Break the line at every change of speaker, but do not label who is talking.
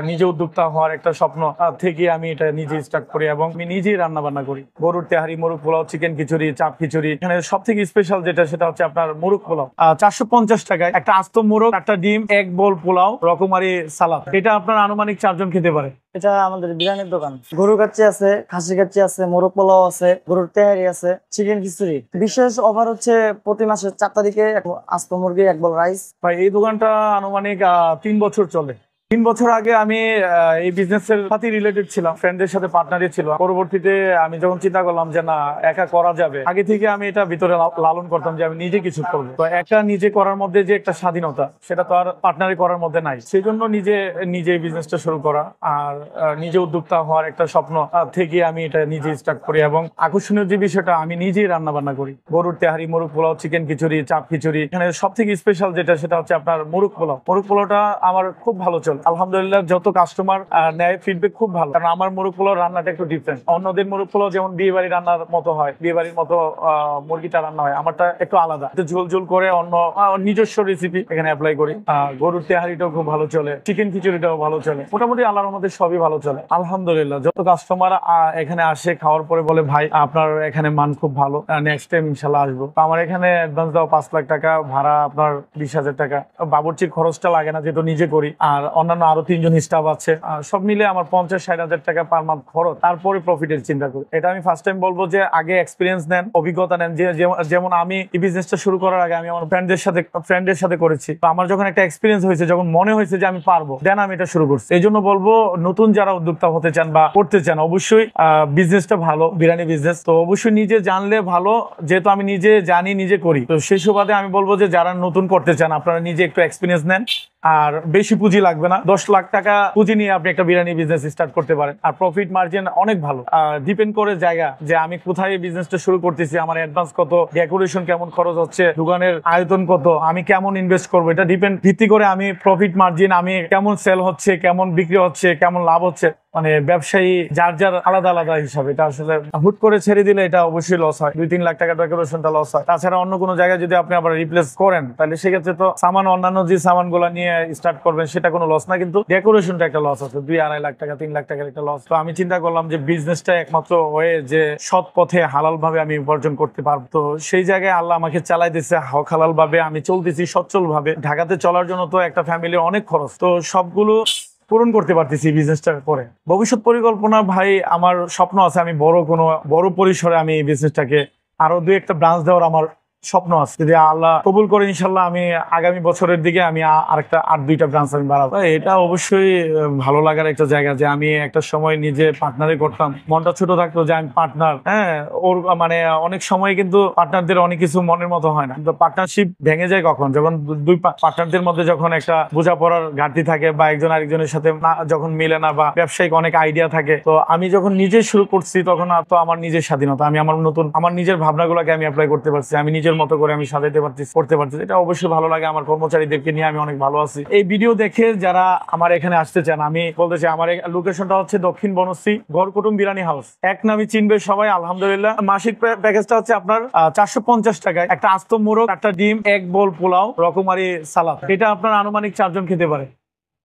নিজে উদ্যোক্তা হওয়ার একটা স্বপ্ন থেকে আমি এটা নিজে স্টার্ট করি এবং আমি নিজেই রান্না বান্না করি। গরুর তেহারি, মোরগ পোলাও, চিকেন খিচুড়ি, চাপ খিচুড়ি। এখানে সব থেকে স্পেশাল যেটা সেটা হচ্ছে আপনার মোরগ পোলাও। 450 টাকায় একটা আস্ত মোরগ, একটা ডিম, এক বোল পোলাও, রকমারি সালাদ। এটা আপনার আনুমানিক 4 জন খেতে পারে।
এটা আমাদের বিরিয়ানির দোকান। গরুর কাচ্চি আছে, খাসি কাচ্চি আছে, মোরগ পোলাও আছে, গরুর তেহারি আছে, চিকেন খিচুড়ি। বিশেষ অফার হচ্ছে প্রতি মাসের 4 তারিখে আস্ত মুরগি, এক বল রাইস।
ভাই এই দোকানটা আনুমানিক 3 বছর চলে। 3 বছর আগে আমি এই বিজনেসের সাথে রিলেটেড ছিলাম, ফ্রেন্ডদের সাথে পার্টনারই ছিল। পরবর্তীতে আমি যখন চিন্তা করলাম যে না, একা করা যাবে, আগে থেকে আমি এটা ভিতরে লালন করতাম যে আমি নিজে কিছু করবো। তো একা নিজে করার মধ্যে যে একটা স্বাধীনতা, সেটা তো আর পার্টনারে করার মধ্যে নাই। সেই জন্য নিজে এই বিজনেসটা শুরু করা আর নিজে উদ্যোক্তা হওয়ার একটা স্বপ্ন থেকে আমি এটা নিজে স্টার্ট করি। এবং আকর্ষণীয় যে বিষয়টা, আমি নিজেই রান্না বান্না করি। গরুর তেহারি, মোরগ পোলাও, চিকেন খিচুড়ি, চাপ খিচুড়ি। এখানে সব থেকে স্পেশাল যেটা সেটা হচ্ছে আপনার মোরগ পোলাও। মোরগ পোলাওটা আমার খুব ভালো চলে, আলহামদুলিল্লাহ। যত কাস্টমার নেয় ফিডব্যাক খুব ভালো, কারণ আমার মোরগ পোলাও রান্নাটা একটু ডিফারেন্ট। অন্যদের মোরগ পোলাও যেমন বিয়ে বাড়ি রান্নার মতো হয়, বিয়ে বাড়ির মতো মুরগিটা রান্না হয়, আমারটা একটু আলাদা, ঝোল ঝোল করে অন্য নিজস্ব রেসিপি এখানে অ্যাপ্লাই করি। গরুর তেহারিটাও খুব ভালো চলে, চিকেন খিচুড়িটাও ভালো চলে, মোটামুটি আল্লাহর মধ্যে সবই ভালো চলে আলহামদুলিল্লাহ। যত কাস্টমার এখানে আসে খাওয়ার পরে বলে ভাই আপনার এখানে মান খুব ভালো, নেক্সট টাইম ইনশাল্লাহ আসবো। তো আমার এখানে অ্যাডভান্স দাও 5 লাখ টাকা, ভাড়া আপনার 20,000 টাকা। বাবুর্চির খরচটা লাগে না, যেহেতু নিজে করি, আর অন্যান্য আরো 3 জন স্টাফ আছে। সব মিলে আমার 50-60 হাজার টাকা পার মান্থ খরচ, তারপরে প্রফিটের চিন্তা করি। এটা আমি ফার্স্ট টাইম বলবো যে আগে এক্সপিরিয়েন্স নেন, অভিজ্ঞতা নেন। যেমন আমি এই বিজনেসটা শুরু করার আগে আমি আমার ফ্রেন্ডদের সাথে করেছি। তো আমার যখন একটা এক্সপিরিয়েন্স হয়েছে, যখন মনে হয়েছে যে আমি পারবো, দেন আমি এটা শুরু করছি। এই জন্য বলবো নতুন যারা উদ্যোক্তা হতে চান বা করতে চান, অবশ্যই বিজনেসটা ভালো, বিরিয়ানি বিজনেস তো অবশ্যই নিজে জানলে ভালো। যেহেতু আমি নিজে জানি, নিজে করি, তো সেই সুবাদে আমি বলবো যে যারা নতুন করতে চান, আপনারা নিজে একটু এক্সপিরিয়েন্স নেন। আর বেশি পুঁজি লাগবে না, 10 লাখ টাকা পুঁজি নিয়ে আপনি একটা বিরিয়ানি বিজনেস স্টার্ট করতে পারেন। আর প্রফিট মার্জিন অনেক ভালো। ডিপেন্ড করে জায়গা, যে আমি কোথায় বিজনেসটা শুরু করতেছি, আমার অ্যাডভান্স কত, ডেকোরেশন কেমন খরচ হচ্ছে, দোকানের আয়তন কত, আমি কেমন ইনভেস্ট করবো, এটা ভিত্তি করে আমি প্রফিট মার্জিন, আমি কেমন সেল হচ্ছে, কেমন বিক্রি হচ্ছে, কেমন লাভ হচ্ছে। মানে ব্যবসায়ী যার আলাদা আলাদা হিসাবে, এটা আসলে হুট করে ছেড়ে দিলে এটা অবশ্যই লস হয়। 2-3 লাখ টাকা ডেকোরেশনটা লস হয়। তাছাড়া অন্য কোনো জায়গায় যদি আপনি আবার রিপ্লেস করেন, তাহলে সেক্ষেত্রে তো অন্যান্য যে সামানগুলো নিয়ে স্টার্ট করবেন সেটা কোনো লস না, কিন্তু ডেকোরেশনটা একটা লস আছে, 2-2.5 লাখ টাকা, 3 লাখ টাকার একটা লস। তো আমি চিন্তা করলাম যে বিজনেসটা একমাত্র হয়ে যে সৎ পথে হালাল ভাবে আমি উপার্জন করতে পারবো। তো সেই জায়গায় আল্লাহ আমাকে চালাইতেছে হক হালাল ভাবে, আমি চলতেছি সচ্ছল ভাবে। ঢাকাতে চলার জন্য তো একটা ফ্যামিলির অনেক খরচ, তো সবগুলো পূরণ করতে পারতেছি বিজনেসটা করে। ভবিষ্যৎ পরিকল্পনা ভাই, আমার স্বপ্ন আছে আমি বড় পরিসরে আমি এই বিজনেসটাকে আরো 2-1টা ব্রাঞ্চ দেওয়ার আমার স্বপ্ন আছে। যদি আল্লাহ কবুল করে ইনশাল্লাহ আমি আগামী বছরের দিকে আমি আরেকটা 8-2টা ব্রাঞ্চ আমি বাড়াবো। এটা অবশ্যই ভালো লাগার একটা জায়গা, যে আমি একটা সময় নিজে পার্টনারে করতাম, মনটা ছোট থাকতো যে আমি পার্টনার। ওর মানে অনেক সময় কিন্তু পার্টনারদের অনেক কিছু মনের মতো হয় না, কিন্তু পার্টনারশিপ ভেঙে যায় কখন, যখন দুই পার্টনারদের মধ্যে যখন একটা বোঝাপড়ার ঘাটতি থাকে, বা একজন আরেকজনের সাথে যখন মিলে না, বা ব্যবসায়িক অনেক আইডিয়া থাকে। তো আমি যখন নিজে শুরু করছি, তখন তো আমার নিজের স্বাধীনতা, আমি আমার নিজের ভাবনাগুলোকে আমি অ্যাপ্লাই করতে পারছি, আমি নিজের মতো করে আমি সাজাতে পারছি, করতে পারছি। এটা অবশ্যই ভালো লাগে। আমার কর্মচারীদেরকে নিয়ে আমি অনেক ভালো আছি। এই ভিডিও দেখে যারা আমার এখানে আসতে চান, আমি বলতে চাই আমার লোকেশনটা হচ্ছে দক্ষিণ বনশ্রী গড়কুটুম বিরিয়ানি হাউস, এক নামই চিনবে সবাই আলহামদুলিল্লাহ। মাসিক প্যাকেজটা হচ্ছে আপনার 450 টাকায় একটা আস্ত মোরগ, একটা ডিম, এক বোল পোলাও, রকমারি সালাদ। এটা আপনার আনুমানিক 4 জন খেতে পারে।